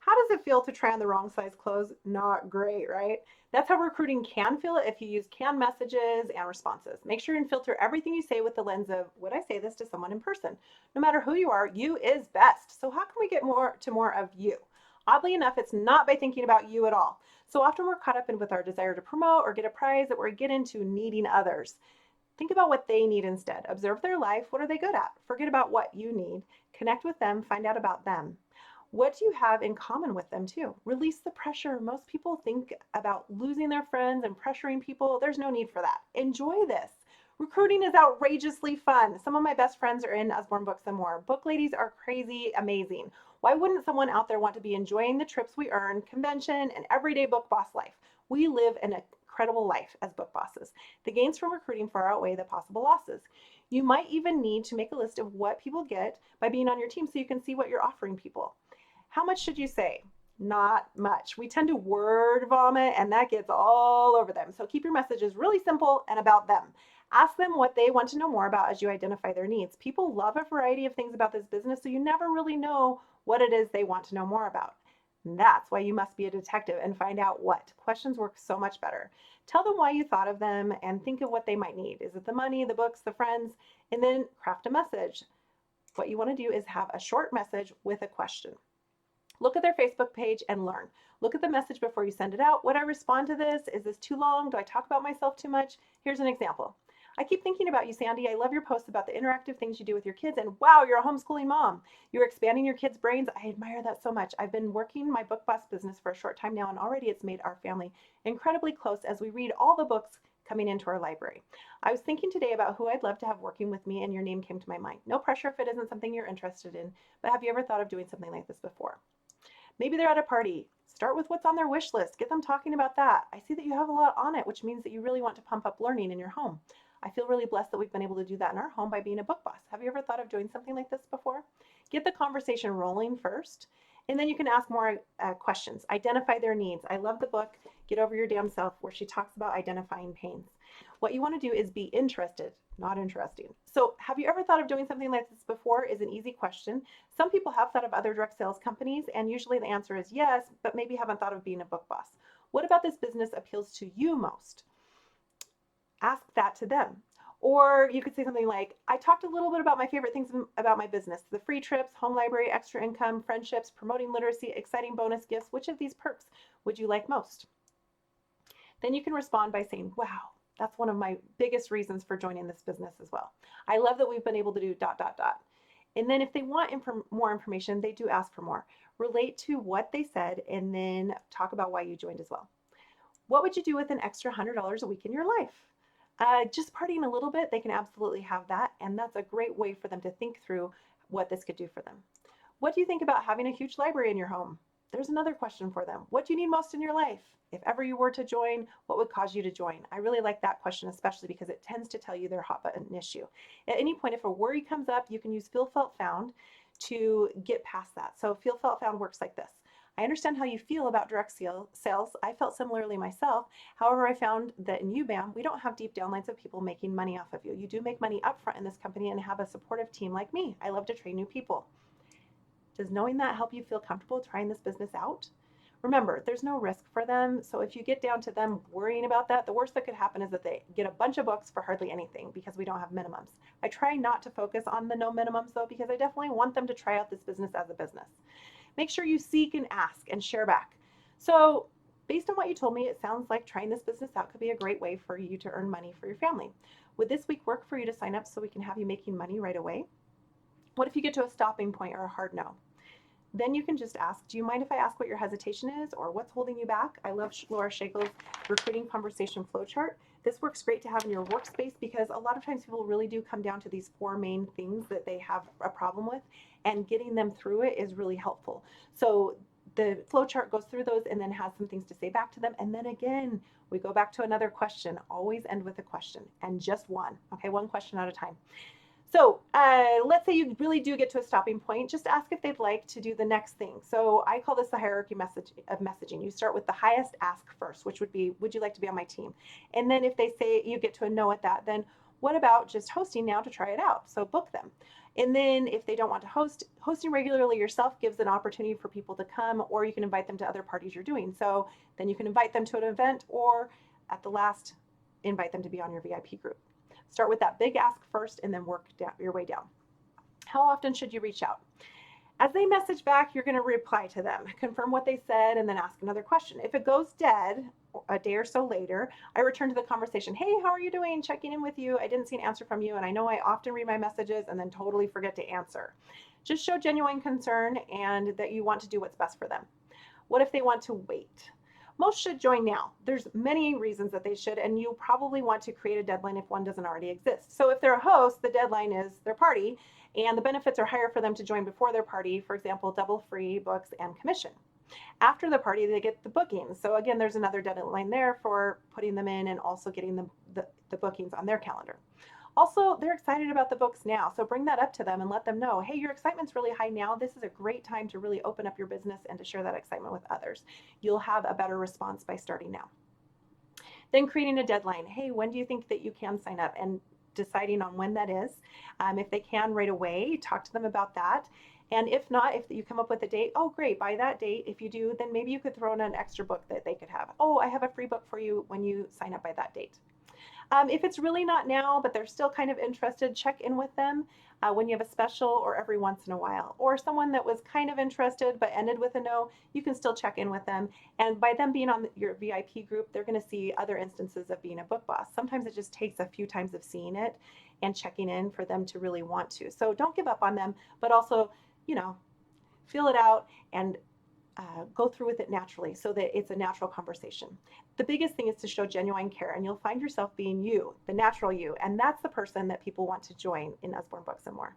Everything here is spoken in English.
How does it feel to try on the wrong size clothes? Not great, right? That's how recruiting can feel if you use canned messages and responses. Make sure and filter everything you say with the lens of, would I say this to someone in person? No matter who you are, you is best. So how can we get more of you? Oddly enough, it's not by thinking about you at all. So often we're caught up in with our desire to promote or get a prize that we get into needing others. Think about what they need instead. Observe their life. What are they good at? Forget about what you need. Connect with them. Find out about them. What do you have in common with them too? Release the pressure. Most people think about losing their friends and pressuring people. There's no need for that. Enjoy this. Recruiting is outrageously fun. Some of my best friends are in Usborne Books and More. Book ladies are crazy amazing. Why wouldn't someone out there want to be enjoying the trips we earn, convention, and everyday book boss life? We live an incredible life as book bosses. The gains from recruiting far outweigh the possible losses. You might even need to make a list of what people get by being on your team so you can see what you're offering people. How much should you say? Not much. We tend to word vomit and that gets all over them. So keep your messages really simple and about them. Ask them what they want to know more about as you identify their needs. People love a variety of things about this business, so you never really know what it is they want to know more about. And that's why you must be a detective and find out what. Questions work so much better. Tell them why you thought of them and think of what they might need. Is it the money, the books, the friends? And then craft a message. What you want to do is have a short message with a question. Look at their Facebook page and learn. Look at the message before you send it out. Would I respond to this? Is this too long? Do I talk about myself too much? Here's an example. I keep thinking about you, Sandy. I love your posts about the interactive things you do with your kids. And wow, you're a homeschooling mom. You're expanding your kids' brains. I admire that so much. I've been working my book boss business for a short time now, and already it's made our family incredibly close as we read all the books coming into our library. I was thinking today about who I'd love to have working with me, and your name came to my mind. No pressure if it isn't something you're interested in, but have you ever thought of doing something like this before? Maybe they're at a party. Start with what's on their wish list. Get them talking about that. I see that you have a lot on it, which means that you really want to pump up learning in your home. I feel really blessed that we've been able to do that in our home by being a book boss. Have you ever thought of doing something like this before? Get the conversation rolling first, and then you can ask more questions. Identify their needs. I love the book, Get Over Your Damn Self, where she talks about identifying pains. What you want to do is be interested, not interesting. So, have you ever thought of doing something like this before? Is an easy question. Some people have thought of other direct sales companies, and usually the answer is yes, but maybe haven't thought of being a book boss. What about this business appeals to you most? Ask that to them. Or you could say something like, I talked a little bit about my favorite things about my business: the free trips, home library, extra income, friendships, promoting literacy, exciting bonus gifts. Which of these perks would you like most? Then you can respond by saying, wow, that's one of my biggest reasons for joining this business as well. I love that we've been able to do dot, dot, dot. And then if they want more information, they do ask for more. Relate to what they said and then talk about why you joined as well. What would you do with an extra $100 a week in your life? Just partying a little bit, they can absolutely have that. And that's a great way for them to think through what this could do for them. What do you think about having a huge library in your home? There's another question for them. What do you need most in your life? If ever you were to join, what would cause you to join? I really like that question, especially because it tends to tell you their hot button issue. At any point, if a worry comes up, you can use Feel Felt Found to get past that. So Feel Felt Found works like this. I understand how you feel about direct sales. I felt similarly myself. However, I found that in UBAM, we don't have deep downlines of people making money off of you. You do make money upfront in this company and have a supportive team like me. I love to train new people. Does knowing that help you feel comfortable trying this business out? Remember, there's no risk for them. So if you get down to them worrying about that, the worst that could happen is that they get a bunch of books for hardly anything because we don't have minimums. I try not to focus on the no minimums though, because I definitely want them to try out this business as a business. Make sure you seek and ask and share back. So based on what you told me, it sounds like trying this business out could be a great way for you to earn money for your family. Would this week work for you to sign up so we can have you making money right away? What if you get to a stopping point or a hard no? Then you can just ask, do you mind if I ask what your hesitation is or what's holding you back? I love Laura Schaikel's recruiting conversation flowchart. This works great to have in your workspace because a lot of times people really do come down to these four main things that they have a problem with, and getting them through it is really helpful. So the flowchart goes through those and then has some things to say back to them. And then again, we go back to another question. Always end with a question, and just one. Okay, one question at a time. So let's say you really do get to a stopping point. Just ask if they'd like to do the next thing. So I call this the hierarchy of messaging. You start with the highest ask first, which would be, would you like to be on my team? And then if they say you get to a no at that, then what about just hosting now to try it out? So book them. And then if they don't want to host, hosting regularly yourself gives an opportunity for people to come, or you can invite them to other parties you're doing. So then you can invite them to an event, or at the last, invite them to be on your VIP group. Start with that big ask first and then work your way down. How often should you reach out? As they message back, you're going to reply to them, confirm what they said, and then ask another question. If it goes dead a day or so later, I return to the conversation. Hey, how are you doing? Checking in with you. I didn't see an answer from you, and I know I often read my messages and then totally forget to answer. Just show genuine concern and that you want to do what's best for them. What if they want to wait? Most should join now. There's many reasons that they should, and you probably want to create a deadline if one doesn't already exist. So if they're a host, the deadline is their party, and the benefits are higher for them to join before their party, for example, double free books and commission. After the party, they get the bookings. So again, there's another deadline there for putting them in and also getting the bookings on their calendar. Also, they're excited about the books now, so bring that up to them and let them know, hey, your excitement's really high now. This is a great time to really open up your business and to share that excitement with others. You'll have a better response by starting now. Then creating a deadline. Hey, when do you think that you can sign up? And deciding on when that is. If they can right away, talk to them about that. And if not, if you come up with a date, oh, great, by that date, if you do, then maybe you could throw in an extra book that they could have. Oh, I have a free book for you when you sign up by that date. If it's really not now, but they're still kind of interested, check in with them when you have a special or every once in a while. Or someone that was kind of interested but ended with a no, you can still check in with them. And by them being on your VIP group, they're going to see other instances of being a book boss. Sometimes it just takes a few times of seeing it and checking in for them to really want to. So don't give up on them, but also, feel it out and go through with it naturally so that it's a natural conversation. The biggest thing is to show genuine care, and you'll find yourself being you, the natural you, and that's the person that people want to join in Usborne Books and More.